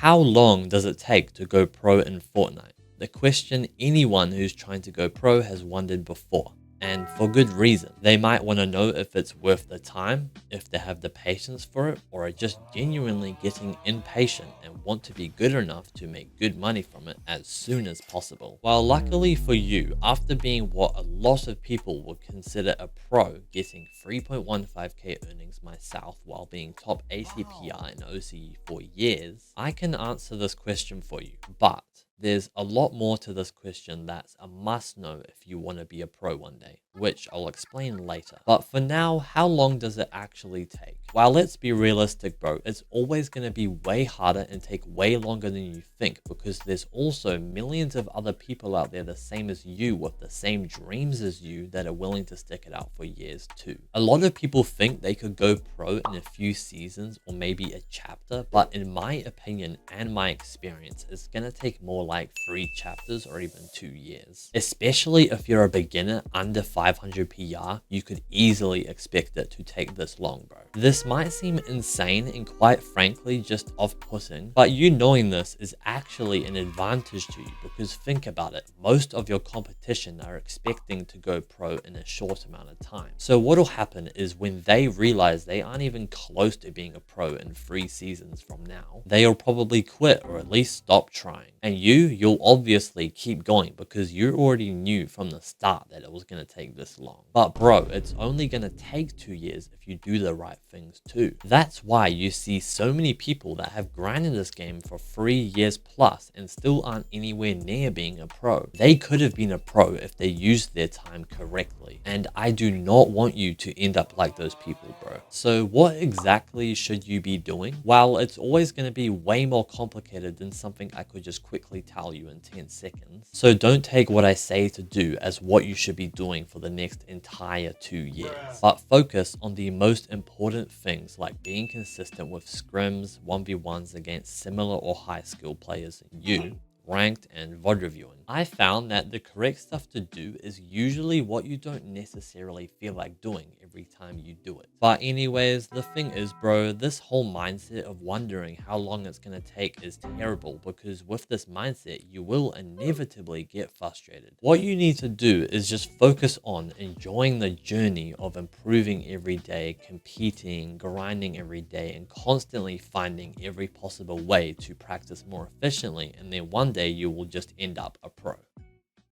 How long does it take to go pro in Fortnite? The question anyone who's trying to go pro has wondered before, and for good reason. They might want to know if it's worth the time, if they have the patience for it, or are just genuinely getting impatient and want to be good enough to make good money from it as soon as possible. Well, luckily for you, after being what a lot of people would consider a pro, getting 3.15k earnings myself while being top ATPR in OCE for years, I can answer this question for you. But there's a lot more to this question that's a must know if you want to be a pro one day, which I'll explain later. But for now, how long does it actually take? Well, let's be realistic, bro. It's always going to be way harder and take way longer than you think, because there's also millions of other people out there the same as you with the same dreams as you that are willing to stick it out for years too. A lot of people think they could go pro in a few seasons or maybe a chapter, but in my opinion and my experience, it's going to take more like 3 chapters or even 2 years. Especially if you're a beginner under 500 PR, you could easily expect it to take this long, bro. This might seem insane and quite frankly just off-putting, but you knowing this is actually an advantage to you, because think about it, most of your competition are expecting to go pro in a short amount of time. So what'll happen is when they realize they aren't even close to being a pro in 3 seasons from now, they'll probably quit or at least stop trying. And you'll obviously keep going because you already knew from the start that it was going to take this long. But bro, it's only going to take 2 years if you do the right things too. That's why you see so many people that have grinded this game for 3 years plus and still aren't anywhere near being a pro. They could have been a pro if they used their time correctly. And I do not want you to end up like those people, bro. So what exactly should you be doing? Well, it's always going to be way more complicated than something I could just quickly tell you in 10 seconds. So don't take what I say to do as what you should be doing for the next entire 2 years, but focus on the most important things like being consistent with scrims, 1v1s against similar or high skill players than you, ranked, and VOD reviewing. I found that the correct stuff to do is usually what you don't necessarily feel like doing every time you do it. But anyways, the thing is, bro, this whole mindset of wondering how long it's going to take is terrible, because with this mindset, you will inevitably get frustrated. What you need to do is just focus on enjoying the journey of improving every day, competing, grinding every day, and constantly finding every possible way to practice more efficiently, and then one day you will just end up a pro.